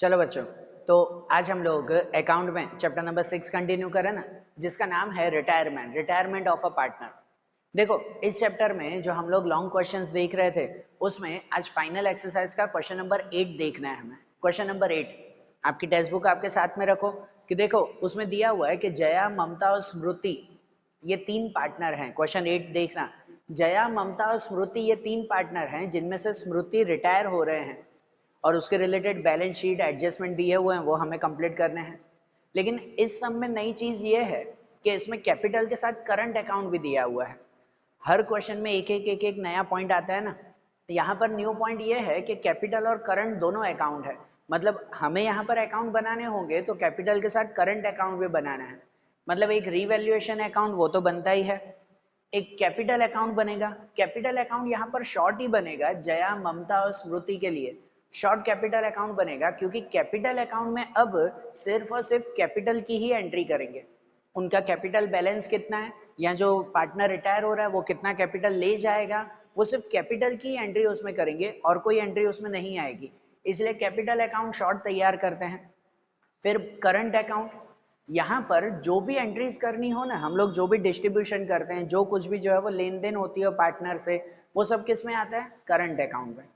चलो बच्चों, तो आज हम लोग अकाउंट में चैप्टर नंबर 6 कंटिन्यू करें ना, जिसका नाम है रिटायरमेंट ऑफ अ पार्टनर। देखो, इस चैप्टर में जो हम लोग लॉन्ग क्वेश्चंस देख रहे थे, उसमें आज फाइनल एक्सरसाइज का क्वेश्चन नंबर 8 देखना है हमें। क्वेश्चन नंबर 8 आपकी टेक्स्ट बुक आपके साथ में रखो कि देखो उसमें दिया हुआ है कि जया, ममता और स्मृति ये 3 पार्टनर हैं। क्वेश्चन 8 देखना, जया, ममता और स्मृति ये 3 पार्टनर हैं जिनमें से स्मृति रिटायर हो रहे हैं और उसके रिलेटेड बैलेंस शीट एडजस्टमेंट दिए हुए हैं, वो हमें कंप्लीट करने हैं। लेकिन इस सब में नई चीज़ ये है कि इसमें कैपिटल के साथ करंट अकाउंट भी दिया हुआ है। हर क्वेश्चन में एक एक नया पॉइंट आता है ना, यहाँ पर न्यू पॉइंट ये है कि कैपिटल और करंट दोनों अकाउंट है। मतलब हमें यहाँ पर अकाउंट बनाने होंगे तो कैपिटल के साथ करंट अकाउंट भी बनाना है। मतलब एक रीवैल्यूएशन अकाउंट वो तो बनता ही है, एक कैपिटल अकाउंट बनेगा। कैपिटल अकाउंट यहाँ पर शॉर्ट ही बनेगा, जया, ममता और स्मृति के लिए शॉर्ट कैपिटल अकाउंट बनेगा, क्योंकि कैपिटल अकाउंट में अब सिर्फ और सिर्फ कैपिटल की ही एंट्री करेंगे। उनका कैपिटल बैलेंस कितना है या जो पार्टनर रिटायर हो रहा है वो कितना कैपिटल ले जाएगा, वो सिर्फ कैपिटल की एंट्री उसमें करेंगे और कोई एंट्री उसमें नहीं आएगी। इसलिए कैपिटल अकाउंट शॉर्ट तैयार करते हैं। फिर करंट अकाउंट, यहाँ पर जो भी एंट्रीज करनी हो ना, हम लोग जो भी डिस्ट्रीब्यूशन करते हैं, जो कुछ भी जो है वो लेन देन होती है पार्टनर से, वो सब किस में आता है? करंट अकाउंट में।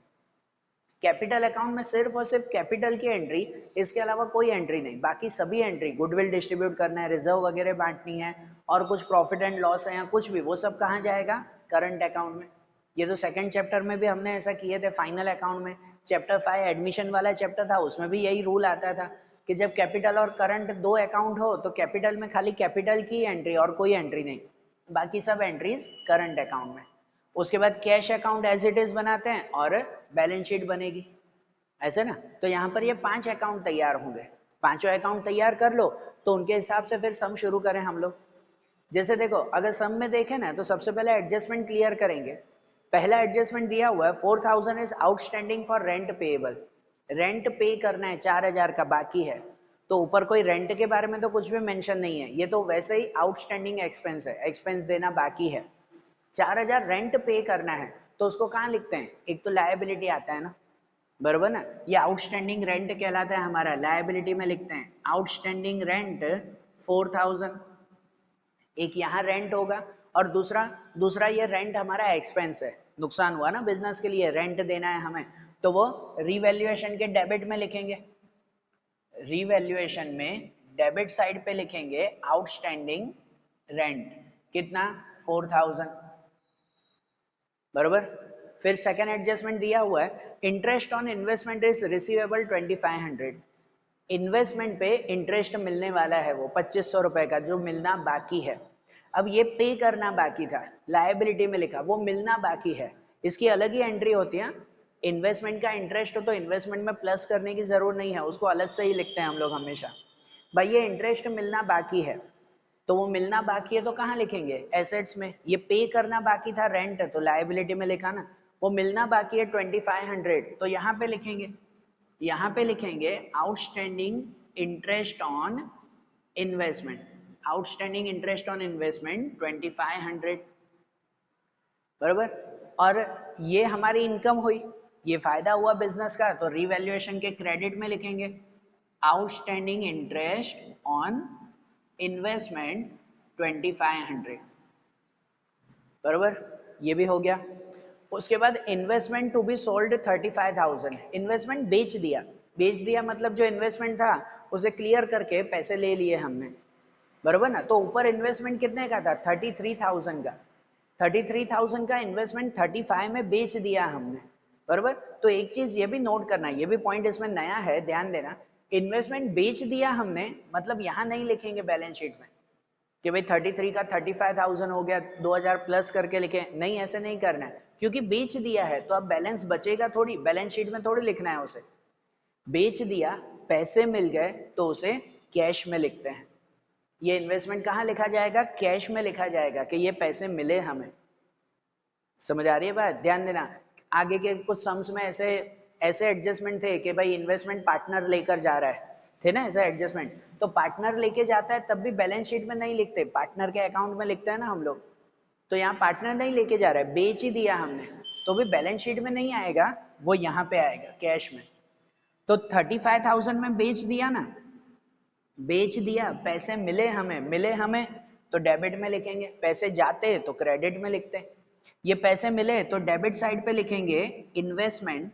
कैपिटल अकाउंट में सिर्फ और सिर्फ कैपिटल की एंट्री, इसके अलावा कोई एंट्री नहीं। बाकी सभी एंट्री, गुडविल डिस्ट्रीब्यूट करना है, रिजर्व वगैरह बांटनी है और कुछ प्रॉफिट एंड लॉस है या कुछ भी, वो सब कहाँ जाएगा? करंट अकाउंट में। ये तो सेकंड चैप्टर में भी हमने ऐसा किए थे फाइनल अकाउंट में। चैप्टर 5 एडमिशन वाला चैप्टर था, उसमें भी यही रूल आता था कि जब कैपिटल और करंट दो अकाउंट हो तो कैपिटल में खाली कैपिटल की एंट्री और कोई एंट्री नहीं, बाकी सब एंट्रीज करंट अकाउंट में। उसके बाद cash account as it is बनाते हैं और बैलेंस शीट बनेगी, ऐसे ना। तो यहाँ पर ये 5 अकाउंट तैयार होंगे। पांचों अकाउंट तैयार कर लो तो उनके हिसाब से फिर सम शुरू करें हम लोग। जैसे देखो, अगर सम में देखें ना तो सबसे पहले एडजस्टमेंट क्लियर करेंगे। पहला एडजस्टमेंट दिया हुआ है 4000 is outstanding for rent payable. Rent पे करना है, 4000 का बाकी है। तो ऊपर कोई रेंट के बारे में तो कुछ भी मेंशन नहीं है, ये तो वैसे ही आउटस्टैंडिंग एक्सपेंस है, एक्सपेंस देना बाकी है। 4000 रेंट पे करना है तो उसको कहाँ लिखते हैं? एक तो लायबिलिटी आता है ना, बराबर ना। ये आउटस्टैंडिंग रेंट कहलाता है हमारा, लायबिलिटी में लिखते हैं आउटस्टैंडिंग रेंट 4000। एक यहाँ रेंट होगा और दूसरा दूसरा ये रेंट हमारा एक्सपेंस है, नुकसान हुआ ना बिजनेस के लिए, रेंट देना है हमें, तो वो रिवैल्यूएशन के डेबिट में लिखेंगे। रिवैल्यूएशन में डेबिट साइड पे लिखेंगे आउटस्टैंडिंग रेंट, कितना? 4000, बरोबर। फिर सेकेंड एडजस्टमेंट दिया हुआ है interest on investment is receivable 2500। Investment पे इंटरेस्ट मिलने वाला है वो 2500 रुपए का, जो मिलना बाकी है। अब ये पे करना बाकी था, लायबिलिटी में लिखा, वो मिलना बाकी है, इसकी अलग ही एंट्री होती है। इन्वेस्टमेंट का इंटरेस्ट हो तो इन्वेस्टमेंट में प्लस करने की जरूरत नहीं है, उसको अलग से ही लिखते हैं हम लोग हमेशा। भाई ये इंटरेस्ट मिलना बाकी है, तो वो मिलना बाकी है तो कहाँ लिखेंगे? एसेट्स में। ये पे करना बाकी था रेंट, तो लायबिलिटी में लिखा ना। वो मिलना बाकी है 2500, तो यहाँ पे लिखेंगे, यहाँ पे लिखेंगे outstanding interest on investment, outstanding interest on investment 2500, बराबर। और ये हमारी इनकम हुई, ये फायदा हुआ बिजनेस का, तो रिवैल्यूएशन के क्रेडिट में लिखेंगे आउटस्टैंडिंग इंटरेस्ट ऑन इन्वेस्टमेंट 2500, बराबर। ये भी हो गया। उसके बाद investment to be sold 35,000, investment बेच दिया। बेच दिया मतलब जो इन्वेस्टमेंट था उसे क्लियर करके पैसे ले लिए हमने, बराबर ना। तो ऊपर इन्वेस्टमेंट कितने का था? 33,000 का। 33,000 का इन्वेस्टमेंट 35 में बेच दिया हमने, बराबर। तो एक चीज ये भी नोट करना, ये भी पॉइंट इसमें नया है, ध्यान देना। इन्वेस्टमेंट बेच दिया हमने मतलब यहाँ नहीं लिखेंगे बैलेंस शीट में कि भाई 33 का 35,000 हो गया, 2000 प्लस करके लिखे, नहीं, ऐसे नहीं करना है, क्योंकि बेच दिया है तो अब बैलेंस बचेगा थोड़ी, बैलेंस शीट में थोड़ी लिखना है उसे। बेच दिया, पैसे मिल गए तो उसे कैश में लिखते हैं। ये इन्वेस्टमेंट कहाँ लिखा जाएगा? कैश में लिखा जाएगा कि ये पैसे मिले हमें। समझ आ रही है बात? ध्यान देना। आगे के कुछ सम्स में ऐसे ऐसे एडजस्टमेंट थे कि भाई इन्वेस्टमेंट पार्टनर लेकर जा रहा है, थे ना ऐसा एडजस्टमेंट। तो पार्टनर लेके जाता है तब भी बैलेंस शीट में नहीं लिखते, पार्टनर के अकाउंट में लिखते हैं ना हम लोग। तो यहाँ पार्टनर नहीं लेके जा रहा है, बेच ही दिया हमने, तो भी बैलेंस शीट में नहीं आएगा, वो यहाँ पे आएगा कैश में। तो 35,000 में बेच दिया ना, बेच दिया, पैसे मिले हमें तो डेबिट में लिखेंगे, पैसे जाते तो क्रेडिट में लिखते हैं। ये पैसे मिले तो डेबिट साइड पे लिखेंगे इन्वेस्टमेंट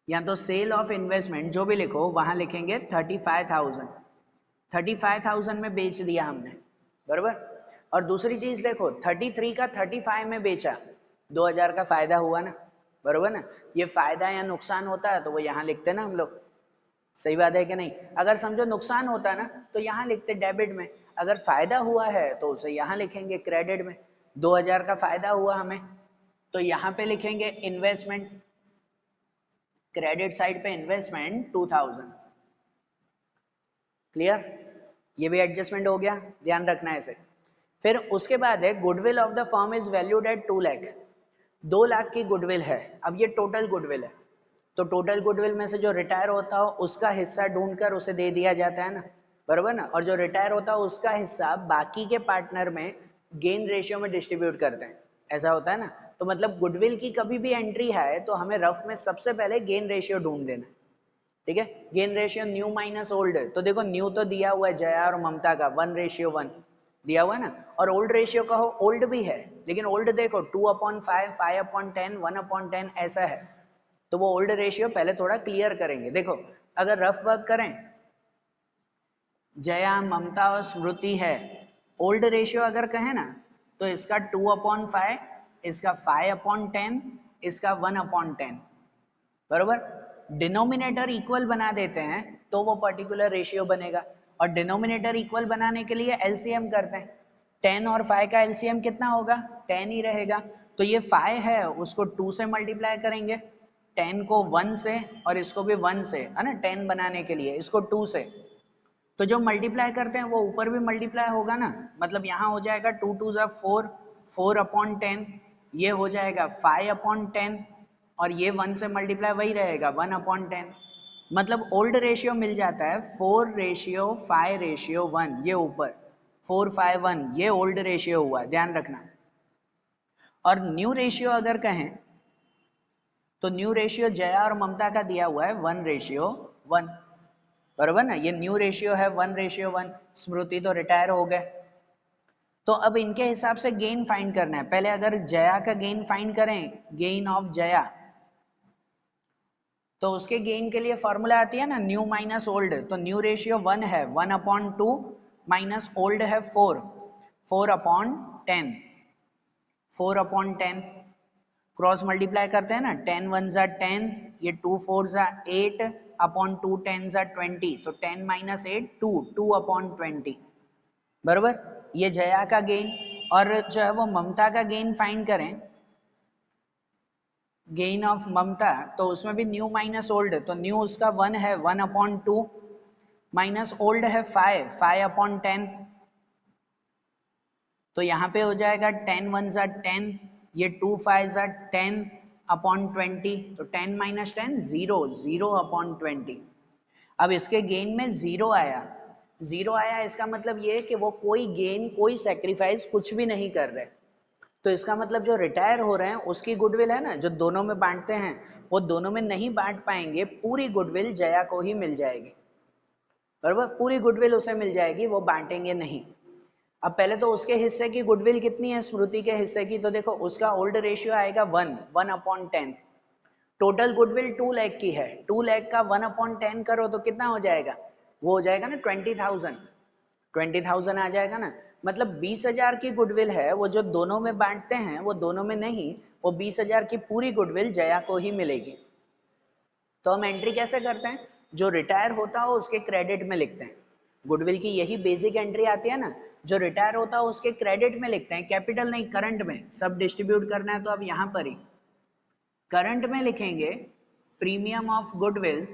या तो सेल ऑफ इन्वेस्टमेंट, जो भी लिखो वहां लिखेंगे 35,000। 35,000 में बेच दिया हमने, बराबर। और दूसरी चीज देखो 33 का 35 में बेचा, 2,000 का फायदा हुआ ना, बराबर ना। ये फायदा या नुकसान होता है तो वो यहाँ लिखते ना हम लोग, सही बात है कि नहीं। अगर समझो नुकसान होता ना तो यहाँ लिखते डेबिट में, अगर फायदा हुआ है तो उसे यहाँ लिखेंगे क्रेडिट में। 2,000 का फायदा हुआ हमें तो यहाँ पे लिखेंगे इन्वेस्टमेंट, क्रेडिट साइड पे इन्वेस्टमेंट 2,000। क्लियर, ये भी एडजस्टमेंट हो गया, ध्यान रखना है इसे। फिर उसके बाद है goodwill of the firm is valued at 2 lakh, 2 lakh की गुडविल है। अब ये टोटल गुडविल है, तो टोटल गुडविल में से जो रिटायर होता हो उसका हिस्सा ढूंढकर उसे दे दिया जाता है ना, बराबर ना। और जो रिटायर होता है उसका हिस्सा बाकी के पार्टनर में गेन रेशियो में डिस्ट्रीब्यूट करते हैं, ऐसा होता है ना। तो मतलब गुडविल की कभी भी एंट्री है तो हमें रफ में सबसे पहले गेन रेशियो ढूंढ देना, ठीक है। Gain ratio new minus old, तो देखो न्यू तो दिया हुआ है जया और ममता का 1:1 दिया हुआ है ना, और ओल्ड रेशियो कहो, ओल्ड भी है लेकिन ओल्ड देखो 2/5, 5/10, 1/10 ऐसा है, तो वो ओल्ड रेशियो पहले थोड़ा क्लियर करेंगे। देखो अगर रफ वर्क करें, जया ममता और स्मृति है, ओल्ड रेशियो अगर कहें ना तो इसका 2/5, इसका 5/10, इसका 1/10, बरोबर। डिनोमिनेटर इक्वल बना देते हैं तो वो पर्टिकुलर रेशियो बनेगा, और डिनोमिनेटर इक्वल बनाने के लिए एलसीएम करते हैं। 10 और 5 का एलसीएम कितना होगा, 10 ही रहेगा। तो ये 5 है उसको 2 से मल्टीप्लाई करेंगे, 10 को 1 से और इसको भी 1 से, है ना, 10 बनाने के लिए इसको 2 से। तो जो मल्टीप्लाई करते हैं वो ऊपर भी मल्टीप्लाई होगा ना, मतलब यहाँ हो जाएगा 2 2 जा 4, 4/10, ये हो जाएगा 5/10, और ये 1 से मल्टीप्लाई वही रहेगा 1/10। मतलब ओल्ड रेशियो मिल जाता है 4:5:1, ये ऊपर 4:5:1, ये ओल्ड रेशियो हुआ, ध्यान रखना। और न्यू रेशियो अगर कहें तो न्यू रेशियो जया और ममता का दिया हुआ है 1:1, बराबर ना। ये न्यू रेशियो है 1:1, स्मृति तो रिटायर हो गए। तो अब इनके हिसाब से गेन फाइंड करना है। पहले अगर जया का गेन फाइंड करें, गेन ऑफ जया, तो उसके गेन के लिए फॉर्मूला आती है ना न्यू माइनस ओल्ड। तो न्यू रेशियो 1 है, 1/2 माइनस ओल्ड है 4, 4/10, 4/10 क्रॉस मल्टीप्लाई करते हैं ना, 10 1 जा 10, ये 2 4 जा 8 अपॉन 2 10 जा 20, तो 10 माइनस 8 2, 2/20, बराबर। ये जया का गेन। और जो है वो ममता का गेन फाइंड करें, गेन ऑफ ममता, तो उसमें भी न्यू माइनस ओल्ड, तो न्यू उसका 1 है, 1/2 माइनस ओल्ड है 5, 5/10, तो यहाँ पे हो जाएगा 10 1 जा 10, ये 2 5 जा 10/20, तो 10 माइनस 10 0, 0/20। अब इसके गेन में 0 आया, 0 आया, इसका मतलब ये है कि वो कोई गेन कोई सेक्रीफाइस कुछ भी नहीं कर रहे। तो इसका मतलब जो रिटायर हो रहे हैं उसकी गुडविल है ना, जो दोनों में बांटते हैं, वो दोनों में नहीं बांट पाएंगे, पूरी गुडविल जया को ही मिल जाएगी, बराबर। पूरी गुडविल उसे मिल जाएगी, वो बांटेंगे नहीं। अब पहले तो उसके हिस्से की गुडविल कितनी है स्मृति के हिस्से की, तो देखो उसका ओल्ड रेशियो आएगा 1, 1/10। टोटल गुडविल 2 लाख की है, 2 लाख का 1/10 करो तो कितना हो जाएगा, वो हो जाएगा ना 20,000, 20,000 आ जाएगा ना। मतलब 20,000 की गुडविल है, वो जो दोनों में बांटते हैं वो दोनों में नहीं, वो 20,000 की पूरी गुडविल जया को ही मिलेगी। तो हम एंट्री कैसे करते हैं, जो रिटायर होता हो उसके क्रेडिट में लिखते हैं। गुडविल की यही बेसिक एंट्री आती है ना, जो रिटायर होता हो उसके क्रेडिट में लिखते हैं, कैपिटल नहीं, करंट में। सब डिस्ट्रीब्यूट करना है तो अब यहाँ पर ही करंट में लिखेंगे प्रीमियम ऑफ गुडविल।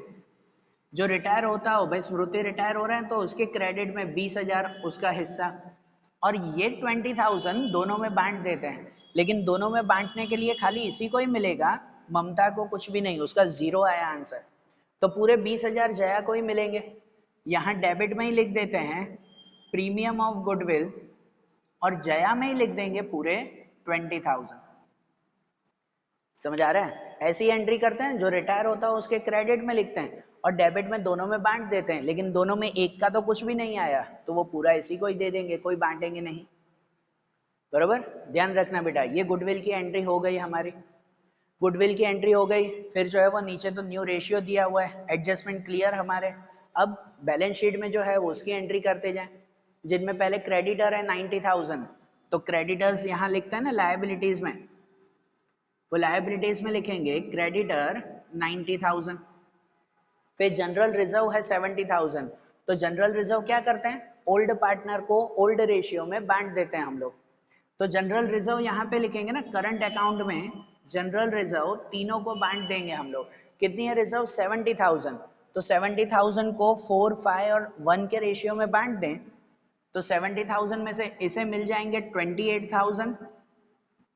जो रिटायर होता हो, भाई स्मृति रिटायर हो रहे हैं तो उसके क्रेडिट में 20,000 उसका हिस्सा, और ये 20,000 दोनों में बांट देते हैं। लेकिन दोनों में बांटने के लिए खाली इसी को ही मिलेगा, ममता को कुछ भी नहीं, उसका 0 आया आंसर। तो पूरे 20,000 जया को ही मिलेंगे। यहाँ डेबिट में ही लिख देते हैं प्रीमियम ऑफ गुडविल, और जया में ही लिख देंगे पूरे 20,000। समझ आ रहा है। ऐसी एंट्री करते हैं, जो रिटायर होता है उसके क्रेडिट में लिखते हैं और डेबिट में दोनों में बांट देते हैं, लेकिन दोनों में एक का तो कुछ भी नहीं आया तो वो पूरा इसी को ही दे देंगे, कोई बांटेंगे नहीं। बरोबर, ध्यान रखना बेटा। ये गुडविल की एंट्री हो गई हमारी, गुडविल की एंट्री हो गई। फिर जो है वो नीचे तो न्यू रेशियो दिया हुआ है, एडजस्टमेंट क्लियर हमारे। अब बैलेंस शीट में जो है वो उसकी एंट्री करते जाएं, जिनमें पहले क्रेडिटर है 90,000, तो क्रेडिटर्स यहाँ लिखते हैं ना लायबिलिटीज में, वो लायबिलिटीज में लिखेंगे क्रेडिटर 90,000। फिर जनरल रिजर्व है 70,000, तो जनरल रिजर्व क्या करते हैं, ओल्ड पार्टनर को ओल्ड रेशियो में बांट देते हैं हम लोग। तो जनरल रिजर्व यहाँ पे लिखेंगे ना, करंट अकाउंट में जनरल रिजर्व तीनों को बांट देंगे हम लोग। कितनी है रिजर्व, 70,000, तो 70,000 को 4, 5 और 1 के रेशियो में बांट दें, तो 70,000 में से इसे मिल जाएंगे 28,000,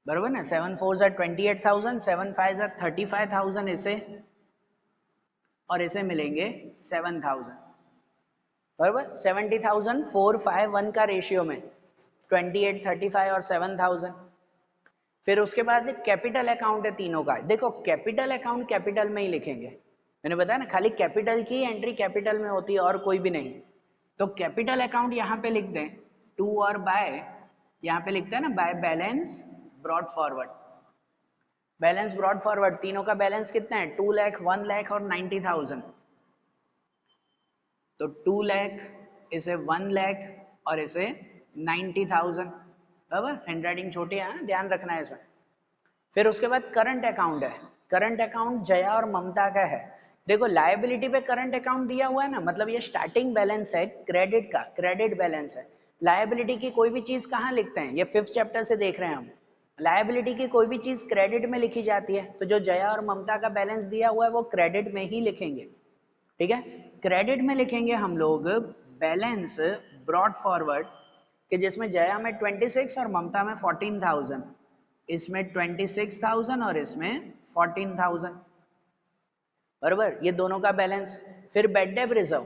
बराबर ना, 7 4 28,000, 7 5 35,000 इसे, और इसे मिलेंगे 7,000, बराबर। 70,000 4, 5, 1 का रेशियो में 28, 35 और 7,000। फिर उसके बाद कैपिटल अकाउंट है तीनों का। देखो कैपिटल अकाउंट कैपिटल में ही लिखेंगे, मैंने बताया ना, खाली कैपिटल की एंट्री कैपिटल में होती है और कोई भी नहीं। तो कैपिटल अकाउंट यहाँ पे लिख दें टू, और बाय यहाँ पे लिखते हैं ना by balance brought forward. Balance brought forward, तीनों का बैलेंस कितना है, 2 लाख, 1 लाख और 90,000। तो 2 लाख, इसे 1 लाख और इसे 90,000, बराबर। हैंडराइटिंग छोटी है, ध्यान रखना है इसमें। फिर उसके बाद करंट अकाउंट है, करंट अकाउंट जया और ममता का है। देखो लायबिलिटी पे करंट अकाउंट दिया हुआ है ना, मतलब ये स्टार्टिंग बैलेंस है क्रेडिट का, क्रेडिट बैलेंस है। लायबिलिटी की कोई भी चीज कहाँ लिखते हैं, ये 5th चैप्टर से देख रहे हैं हम। लायबिलिटी की कोई भी चीज क्रेडिट में लिखी जाती है, तो जो जया और ममता का बैलेंस दिया हुआ है वो क्रेडिट में ही लिखेंगे, ठीक है। क्रेडिट में लिखेंगे हम लोग बैलेंस ब्रॉड फॉरवर्ड, कि जिसमें जया में 26 और ममता में 14,000, इसमें 26,000 और इसमें 14,000, बराबर, ये दोनों का बैलेंस। फिर बेड डेब रिजर्व,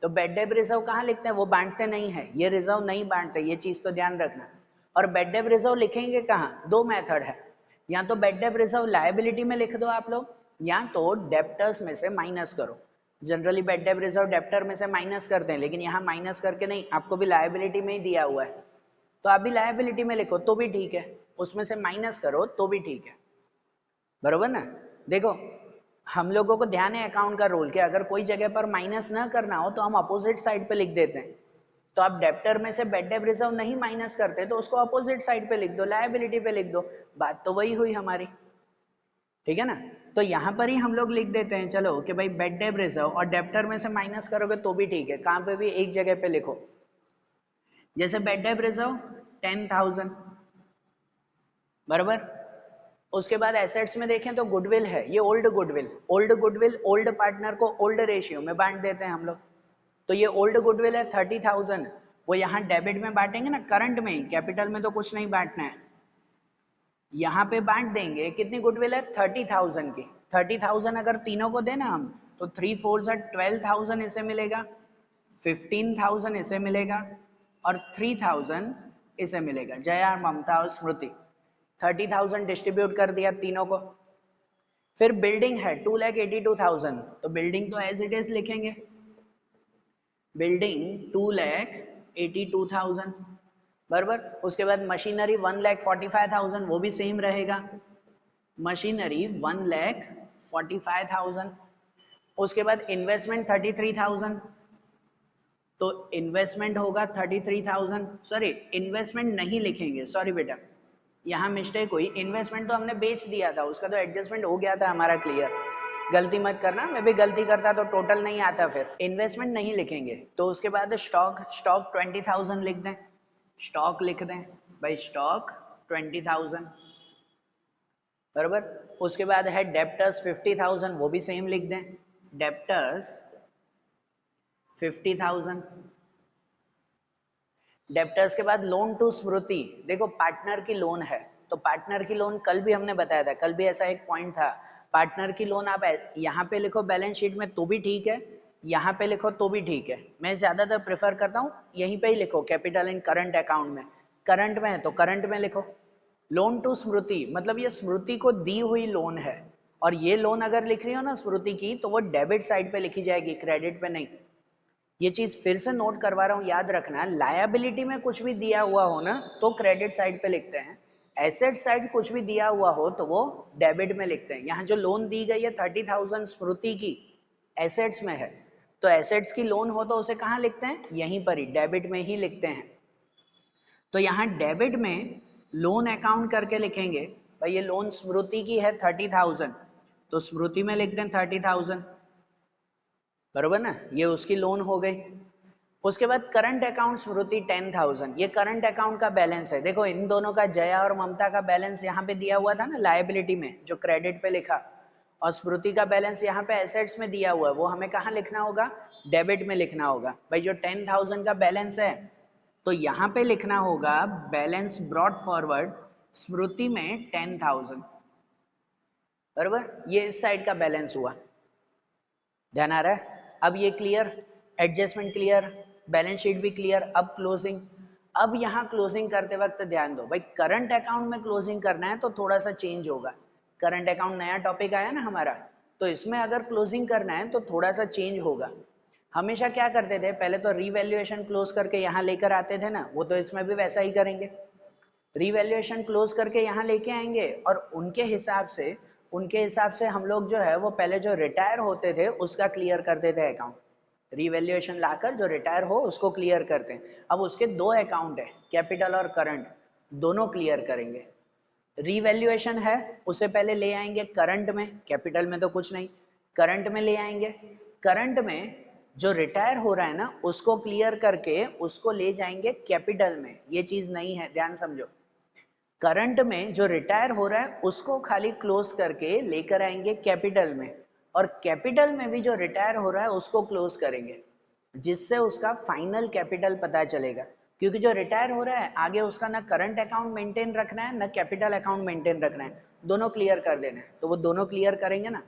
तो बेड डेब रिजर्व कहाँ लिखते हैं, वो बांटते नहीं है, ये रिजर्व नहीं बांटते, ये चीज तो ध्यान रखना। और बेड डेब रिजर्व लिखेंगे कहाँ, दो मेथड है, या तो बेड डेब रिजर्व लायबिलिटी में लिख दो आप लोग, या तो डेप्टर्स में से माइनस करो। जनरली बेड डेब रिजर्व डेप्टर में से माइनस करते हैं, लेकिन यहाँ माइनस करके नहीं, आपको भी लायबिलिटी में ही दिया हुआ है, तो आप भी लायबिलिटी में लिखो तो भी ठीक है, उसमें से माइनस करो तो भी ठीक है, बरोबर ना। देखो हम लोगों को ध्यान है अकाउंट का रूल, कि अगर कोई जगह पर माइनस ना करना हो तो हम अपोजिट साइड पे लिख देते हैं। तो आप डेप्टर में से बेड डेब रिजर्व नहीं माइनस करते तो उसको अपोजिट साइड पे लिख दो, लायबिलिटी पे लिख दो, बात तो वही हुई हमारी, ठीक है ना। तो यहाँ पर ही हम लोग लिख देते हैं चलो कि भाई बेड डेब रिजर्व, और डेप्टर में से माइनस करोगे तो भी ठीक है, कहाँ पे भी एक जगह पे लिखो। जैसे बेड डेब रिजर्व 10,000, बराबर। उसके बाद एसेट्स में देखें तो गुडविल है, ये old goodwill, old goodwill old partner को ओल्ड रेशियो में बांट देते हैं हम लोग। तो ये ओल्ड गुडविल है 30,000, वो यहाँ डेबिट में बांटेंगे ना, करंट में ही, कैपिटल में तो कुछ नहीं बांटना है, यहाँ पे बांट देंगे। कितनी गुडविल है, 30,000 की। 30,000 अगर तीनों को देना हम, तो 3 4 12,000 इसे मिलेगा, 15,000 इसे मिलेगा और 3,000 इसे मिलेगा, जया, ममता और स्मृति। 30,000 डिस्ट्रीब्यूट कर दिया तीनों को। फिर बिल्डिंग है 2,82,000, तो बिल्डिंग तो एज इट इज लिखेंगे, बिल्डिंग 2,82,000, बराबर। उसके बाद मशीनरी 1,45,000, वो भी सेम रहेगा, मशीनरी 1,45,000। उसके बाद इन्वेस्टमेंट 33,000, तो इन्वेस्टमेंट होगा 33,000, सॉरी इन्वेस्टमेंट नहीं लिखेंगे, सॉरी बेटा यहाँ मिस्टेक हुई, इन्वेस्टमेंट तो हमने बेच दिया था, उसका तो एडजस्टमेंट हो गया था हमारा, क्लियर, गलती मत करना, मैं भी गलती करता तो टोटल नहीं आता, फिर इन्वेस्टमेंट नहीं लिखेंगे। तो उसके बाद स्टॉक, स्टॉक 20,000 लिख दें, स्टॉक लिख दें भाई, स्टॉक 20,000, बराबर। उसके बाद है डेप्टर्स 50,000, वो भी सेम लिख दें, डेप्टर्स 50,000। डेप्टर्स के बाद लोन टू स्मृति, देखो पार्टनर की लोन है, तो पार्टनर की लोन कल भी हमने बताया था, कल भी ऐसा एक पॉइंट था, पार्टनर की लोन आप यहाँ पे लिखो बैलेंस शीट में तो भी ठीक है, यहाँ पे लिखो तो भी ठीक है, मैं ज्यादातर प्रेफर करता हूँ यहीं पे ही लिखो, कैपिटल इन करंट अकाउंट में, करंट में है तो करंट में लिखो। लोन टू स्मृति मतलब ये स्मृति को दी हुई लोन है, और ये लोन अगर लिख रही हो ना स्मृति की, तो वो डेबिट साइड पे लिखी जाएगी, क्रेडिट पे नहीं। ये चीज फिर से नोट करवा रहा हूँ, याद रखना, लायबिलिटी में कुछ भी दिया हुआ हो ना तो क्रेडिट साइड पे लिखते हैं, एसेट साइड कुछ भी दिया हुआ हो तो वो डेबिट में लिखते हैं। यहाँ जो लोन दी गई है 30,000 स्मृति की, एसेट्स में है, तो एसेट्स की लोन हो तो उसे कहाँ लिखते हैं, यहीं पर ही डेबिट में ही लिखते हैं। तो यहाँ डेबिट में लोन अकाउंट करके लिखेंगे, भाई ये लोन स्मृति की है 30,000, तो स्मृति में लिख दें 30,000, बरोबर ना, ये उसकी लोन हो गई। उसके बाद करंट अकाउंट स्मृति 10,000, ये करंट अकाउंट का बैलेंस है। देखो इन दोनों का, जया और ममता का बैलेंस यहाँ पे दिया हुआ था ना लायबिलिटी में, जो क्रेडिट पे लिखा, और स्मृति का बैलेंस यहाँ पे एसेट्स में दिया हुआ है, वो हमें कहाँ लिखना होगा, डेबिट में लिखना होगा। भाई जो 10,000 का बैलेंस है तो यहाँ पे लिखना होगा बैलेंस ब्रॉट फॉरवर्ड स्मृति में 10,000, बरोबर, ये इस साइड का बैलेंस हुआ, ध्यान आ रहा है। अब ये clear, adjustment clear, balance sheet भी क्लियर। अब क्लोजिंग, अब यहाँ क्लोजिंग करते वक्त ध्यान दो, भाई करंट अकाउंट में क्लोजिंग करना है तो थोड़ा सा चेंज होगा। करंट अकाउंट नया टॉपिक आया ना हमारा, तो इसमें अगर क्लोजिंग करना है तो थोड़ा सा चेंज होगा। हमेशा क्या करते थे, पहले तो रीवैल्यूएशन क्लोज करके यहाँ लेकर आते थे ना, वो तो इसमें भी वैसा ही करेंगे, रीवैल्यूएशन क्लोज करके यहाँ लेके आएंगे, और उनके हिसाब से हम लोग जो है वो पहले जो रिटायर होते थे उसका क्लियर करते थे अकाउंट, रिवैल्यूएशन लाकर जो रिटायर हो उसको क्लियर करते हैं। अब उसके दो अकाउंट है, कैपिटल और करंट, दोनों क्लियर करेंगे। रीवैल्यूएशन है उसे पहले ले आएंगे करंट में, कैपिटल में तो कुछ नहीं, करंट में ले आएंगे। करंट में जो रिटायर हो रहा है ना उसको क्लियर करके उसको ले जाएंगे कैपिटल में, ये चीज नहीं है, ध्यान समझो। करंट में जो रिटायर हो रहा है उसको खाली क्लोज करके लेकर आएंगे कैपिटल में, और कैपिटल में भी जो रिटायर हो रहा है उसको क्लोज करेंगे, जिससे उसका फाइनल कैपिटल पता चलेगा। क्योंकि जो रिटायर हो रहा है आगे उसका ना करंट अकाउंट मेंटेन रखना है ना कैपिटल अकाउंट मेंटेन रखना है, दोनों क्लियर कर देना है, तो वो दोनों क्लियर करेंगे ना।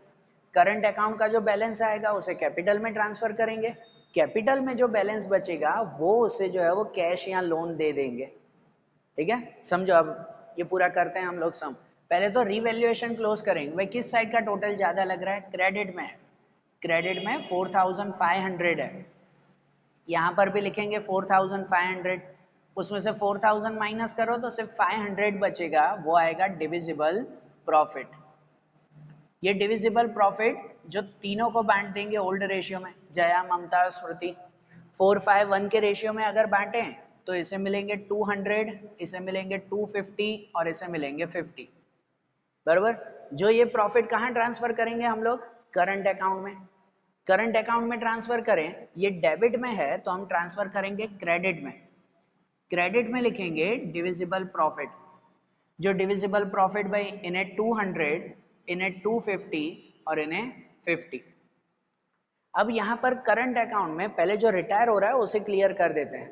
करंट अकाउंट का जो बैलेंस आएगा उसे कैपिटल में ट्रांसफर करेंगे, कैपिटल में जो बैलेंस बचेगा वो उसे जो है वो कैश या लोन दे देंगे, ठीक है, समझो। अब ये पूरा करते हैं हम लोग सम। पहले तो रीवैल्यूएशन क्लोज करेंगे, भाई किस साइड का टोटल ज्यादा लग रहा है, क्रेडिट में है, क्रेडिट में 4,500 है, यहाँ पर भी लिखेंगे 4,500, उसमें से 4,000 माइनस करो तो सिर्फ 500 बचेगा, वो आएगा डिविजिबल प्रॉफिट। ये डिविजिबल प्रॉफिट जो तीनों को बांट देंगे ओल्ड रेशियो में, जया ममता स्मृति, 4-5-1 के रेशियो में अगर बांटें तो इसे मिलेंगे 200, इसे मिलेंगे 250 और इसे मिलेंगे 50, बराबर। जो ये प्रॉफिट कहाँ ट्रांसफर करेंगे हम लोग, करंट अकाउंट में। करंट अकाउंट में ट्रांसफर करें, ये डेबिट में है तो हम ट्रांसफर करेंगे क्रेडिट में, क्रेडिट में लिखेंगे डिविजिबल प्रॉफिट। जो डिविजिबल प्रॉफिट भाई इन्हें 200, इन्हें 250 और इन्हें 50। अब यहाँ पर करंट अकाउंट में पहले जो रिटायर हो रहा है उसे क्लियर कर देते हैं,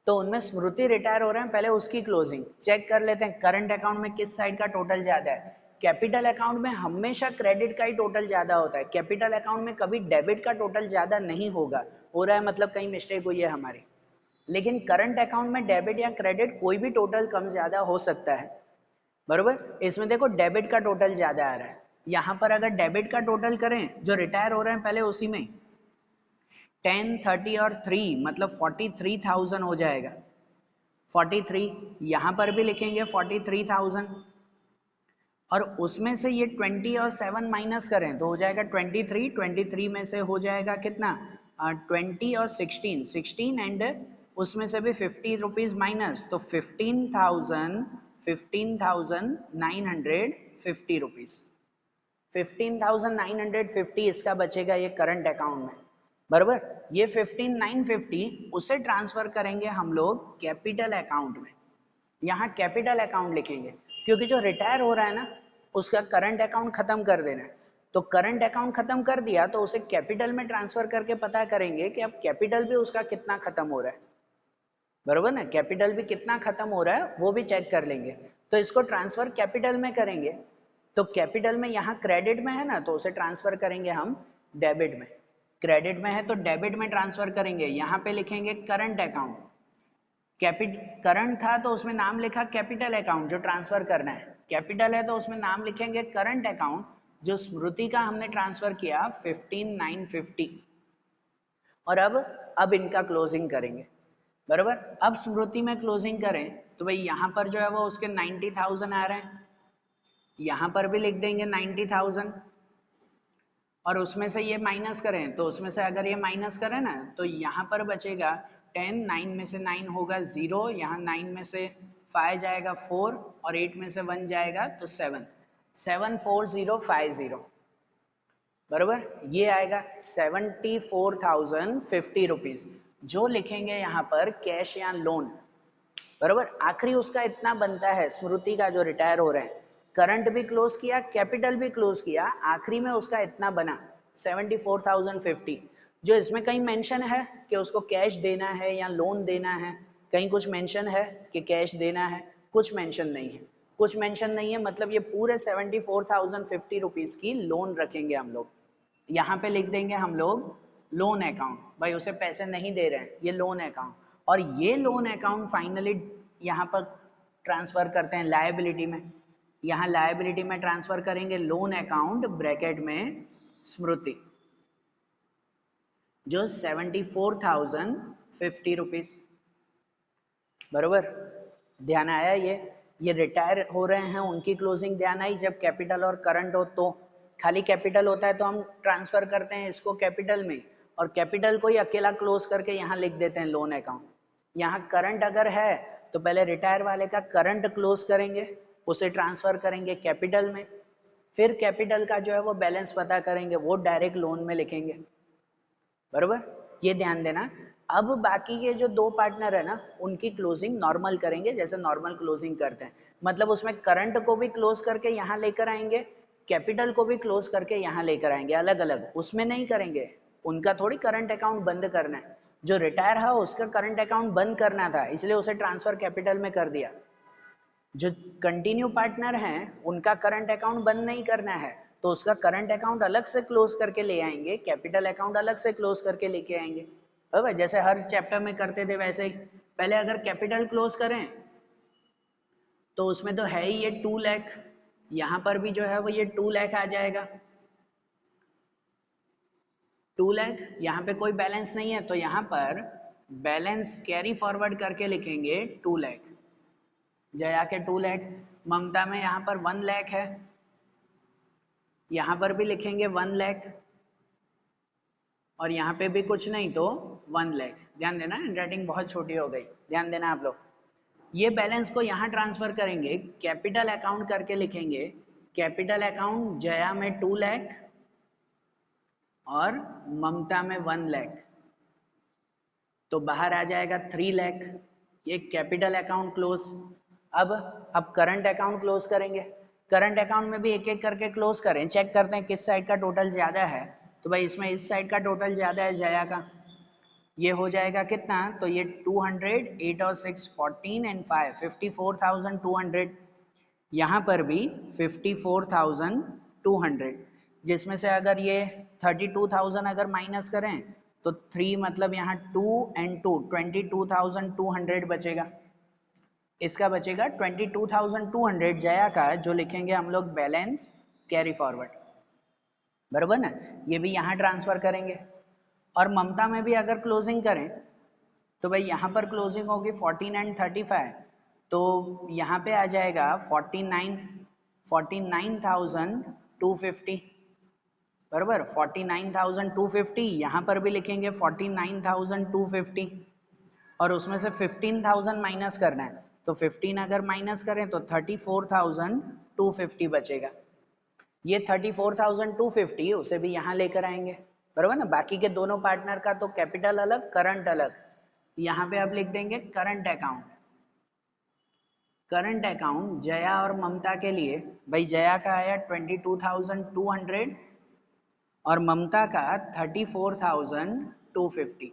तो उनमें स्मृति रिटायर हो रहे हैं, पहले उसकी क्लोजिंग चेक कर लेते हैं, करंट अकाउंट में किस साइड का टोटल ज्यादा है। कैपिटल अकाउंट में हमेशा क्रेडिट का ही टोटल ज्यादा होता है, कैपिटल अकाउंट में कभी डेबिट का टोटल ज्यादा नहीं होगा, हो रहा है मतलब कहीं मिस्टेक हुई है हमारी। लेकिन करंट अकाउंट में डेबिट या क्रेडिट कोई भी टोटल कम ज्यादा हो सकता है, बरोबर। इसमें देखो डेबिट का टोटल ज्यादा आ रहा है, यहाँ पर अगर डेबिट का टोटल करें जो रिटायर हो रहे हैं पहले उसी में 10, 30 और 3 मतलब 43,000 हो जाएगा, 43, यहाँ पर भी लिखेंगे 43,000, और उसमें से ये 20 और 7 माइनस करें तो हो जाएगा 23, 23 में से हो जाएगा कितना 20 और 16, 16 एंड उसमें से भी 50 रुपीज माइनस, तो 15,950 रुपीज, 15,950 इसका बचेगा ये करंट अकाउंट में, बराबर। ये 15,950 उसे ट्रांसफर करेंगे हम लोग कैपिटल अकाउंट में, यहाँ कैपिटल अकाउंट लिखेंगे, क्योंकि जो रिटायर हो रहा है ना उसका करंट अकाउंट खत्म कर देना है, तो करंट अकाउंट खत्म कर दिया तो उसे कैपिटल में ट्रांसफर करके पता करेंगे कि अब कैपिटल भी उसका कितना खत्म हो रहा है, बरोबर ना, कैपिटल भी कितना खत्म हो रहा है वो भी चेक कर लेंगे, तो इसको ट्रांसफर कैपिटल में करेंगे, तो कैपिटल में यहाँ क्रेडिट में है ना तो उसे ट्रांसफर करेंगे हम डेबिट में, क्रेडिट में है तो डेबिट में ट्रांसफर करेंगे, यहाँ पे लिखेंगे करंट अकाउंट, करंट था तो उसमें नाम लिखा कैपिटल अकाउंट जो ट्रांसफर करना है, कैपिटल है तो उसमें नाम लिखेंगे करंट अकाउंट जो स्मृति का हमने ट्रांसफर किया 15,950 और अब इनका क्लोजिंग करेंगे बराबर। अब स्मृति में क्लोजिंग करें तो भाई यहाँ पर जो है वो उसके 90,000 आ रहे हैं, यहाँ पर भी लिख देंगे 90,000 और उसमें से ये माइनस करें तो उसमें से अगर ये माइनस करें ना तो यहाँ पर बचेगा 10, 9 में से 9 होगा 0, यहाँ 9 में से 5 जाएगा 4 और 8 में से 1 जाएगा तो 7, 74050 बराबर। ये आएगा 74,050 रुपीज जो लिखेंगे यहाँ पर कैश या लोन बराबर। आखिरी उसका इतना बनता है स्मृति का जो रिटायर हो रहे हैं, करंट भी क्लोज किया, कैपिटल भी क्लोज किया, आखिरी में उसका इतना बना 74,050। जो इसमें कहीं मेंशन है कि उसको कैश देना है या लोन देना है, कहीं कुछ मेंशन है कि कैश देना है, कुछ मेंशन नहीं है, कुछ मेंशन नहीं है मतलब ये पूरे 74,050 रुपीज की लोन रखेंगे हम लोग। यहाँ पे लिख देंगे हम लोग लोन अकाउंट, भाई उसे पैसे नहीं दे रहे हैं, ये लोन अकाउंट। और ये लोन अकाउंट फाइनली यहाँ पर ट्रांसफर करते हैं लायबिलिटी में, यहाँ लायबिलिटी में ट्रांसफर करेंगे लोन अकाउंट ब्रैकेट में स्मृति जो 74,050 रुपीज बराबर। ध्यान आया? ये रिटायर हो रहे हैं उनकी क्लोजिंग ध्यान आई। जब कैपिटल और करंट हो तो खाली कैपिटल होता है तो हम ट्रांसफर करते हैं इसको कैपिटल में और कैपिटल को ही अकेला क्लोज करके यहाँ लिख देते हैं लोन अकाउंट। यहाँ करंट अगर है तो पहले रिटायर वाले का करंट क्लोज करेंगे, उसे ट्रांसफर करेंगे कैपिटल में, फिर कैपिटल का जो है वो बैलेंस पता करेंगे, वो डायरेक्ट लोन में लिखेंगे बराबर। ये ध्यान देना। अब बाकी के जो दो पार्टनर है ना उनकी क्लोजिंग नॉर्मल करेंगे जैसे नॉर्मल क्लोजिंग करते हैं, मतलब उसमें करंट को भी क्लोज करके यहाँ लेकर आएंगे, कैपिटल को भी क्लोज करके यहाँ लेकर आएंगे अलग अलग, उसमें नहीं करेंगे। उनका थोड़ी करंट अकाउंट बंद करना है, जो रिटायर है उसका करंट अकाउंट बंद करना था इसलिए उसे ट्रांसफर कैपिटल में कर दिया। जो कंटिन्यू पार्टनर हैं उनका करंट अकाउंट बंद नहीं करना है तो उसका करंट अकाउंट अलग से क्लोज करके ले आएंगे, कैपिटल अकाउंट अलग से क्लोज करके लेके आएंगे। अब जैसे हर चैप्टर में करते थे वैसे ही पहले अगर कैपिटल क्लोज करें तो उसमें तो है ही ये 2 लाख, यहाँ पर भी जो है वो ये 2 लाख आ जाएगा, 2 लाख। यहाँ पे कोई बैलेंस नहीं है तो यहाँ पर बैलेंस कैरी फॉरवर्ड करके लिखेंगे 2 लाख। जया के 2 लाख, ममता में यहाँ पर 1 लाख है, यहाँ पर भी लिखेंगे 1 लाख और यहाँ पे भी कुछ नहीं तो 1 लाख। ध्यान देना हैंडराइटिंग बहुत छोटी हो गई, ध्यान देना आप लोग। ये बैलेंस को यहाँ ट्रांसफर करेंगे, कैपिटल अकाउंट करके लिखेंगे, कैपिटल अकाउंट जया में 2 लाख और ममता में 1 लाख, तो बाहर आ जाएगा 3 लाख। ये कैपिटल अकाउंट क्लोज। अब करंट अकाउंट क्लोज करेंगे, करंट अकाउंट में भी एक एक करके क्लोज करें, चेक करते हैं किस साइड का टोटल ज़्यादा है। तो भाई इसमें इस साइड का टोटल ज़्यादा है जया का, ये हो जाएगा कितना, तो ये 200, 8 और 6 14 एंड 5 54,200। यहाँ पर भी 54,200, जिसमें से अगर ये 32,000 अगर माइनस करें तो 3 मतलब यहाँ 2 एंड 2 22,200 बचेगा। इसका बचेगा 22,200 जया का, जो लिखेंगे हम लोग बैलेंस कैरी फॉरवर्ड बराबर ना। ये भी यहाँ ट्रांसफर करेंगे। और ममता में भी अगर क्लोजिंग करें तो भाई यहाँ पर क्लोजिंग होगी 14 एंड 35, तो यहाँ पे आ जाएगा 49,250 बराबर। 49,250 यहाँ पर भी लिखेंगे 49,250 और उसमें से 15,000 माइनस करना है तो 15 अगर माइनस करें तो 34,250 बचेगा। ये 34,250 उसे भी यहाँ लेकर आएंगे बराबर ना। बाकी के दोनों पार्टनर का तो कैपिटल अलग करंट अलग, यहाँ पे आप लिख देंगे current account. Current account Jaya और ममता के लिए, भाई जया का आया 22,200 और ममता का 34,250।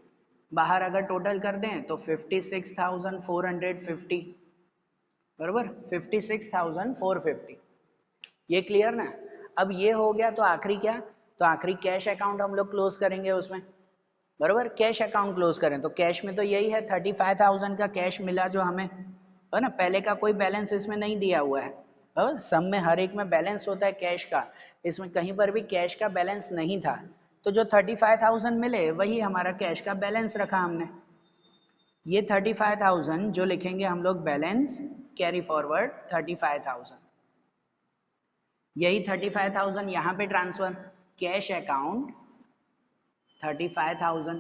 बाहर अगर टोटल कर दें तो 56,450 बराबर, 56,450। ये क्लियर ना। अब ये हो गया तो आखिरी क्या, तो आखिरी कैश अकाउंट हम लोग क्लोज करेंगे उसमें बराबर। कैश अकाउंट क्लोज करें तो कैश में तो यही है 35,000 का कैश मिला जो हमें है ना, पहले का कोई बैलेंस इसमें नहीं दिया हुआ है सम में हर एक में बैलेंस होता है कैश का, इसमें कहीं पर भी कैश का बैलेंस नहीं था, तो जो 35,000 मिले वही हमारा कैश का बैलेंस रखा हमने। ये 35,000 जो लिखेंगे हम लोग बैलेंस कैरी फॉरवर्ड 35,000, यही 35,000 यहाँ पे ट्रांसफर कैश अकाउंट 35,000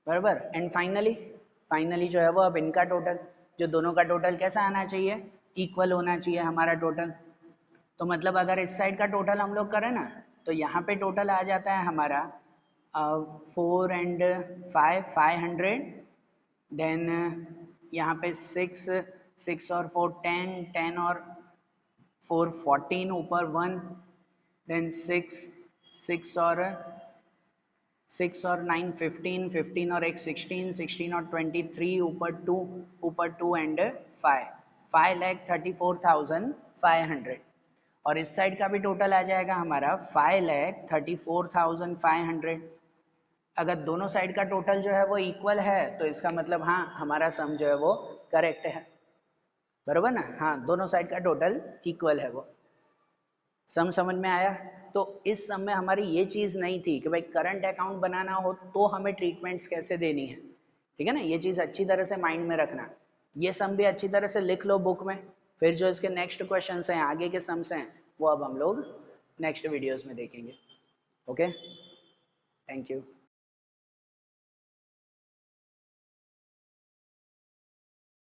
बराबर। एंड फाइनली जो है वो अब इनका टोटल, जो दोनों का टोटल कैसा आना चाहिए, इक्वल होना चाहिए हमारा टोटल। तो मतलब अगर इस साइड का टोटल हम लोग करें ना तो यहाँ पे टोटल आ जाता है हमारा 4 एंड 500, देन यहाँ पे 6 और 4 10 और 4 14 ऊपर 1, देन 6 और 9 15 और एक 16 और 23 ऊपर 2 एंड 5,34,500। और इस साइड का भी टोटल आ जाएगा हमारा 5,34,500। अगर दोनों साइड का टोटल जो है वो इक्वल है तो इसका मतलब हाँ हमारा सम जो है वो करेक्ट है, बरोबर ना। हाँ दोनों साइड का टोटल इक्वल है वो। सम समझ में आया। तो इस सम में हमारी ये चीज़ नहीं थी कि भाई करंट अकाउंट बनाना हो तो हमें ट्रीटमेंट्स कैसे देनी है, ठीक है ना। ये चीज़ अच्छी तरह से माइंड में रखना। ये सम भी अच्छी तरह से लिख लो बुक में, फिर जो इसके नेक्स्ट क्वेश्चंस हैं आगे के सम्स हैं वो अब हम लोग नेक्स्ट वीडियोस में देखेंगे। Okay, thank you.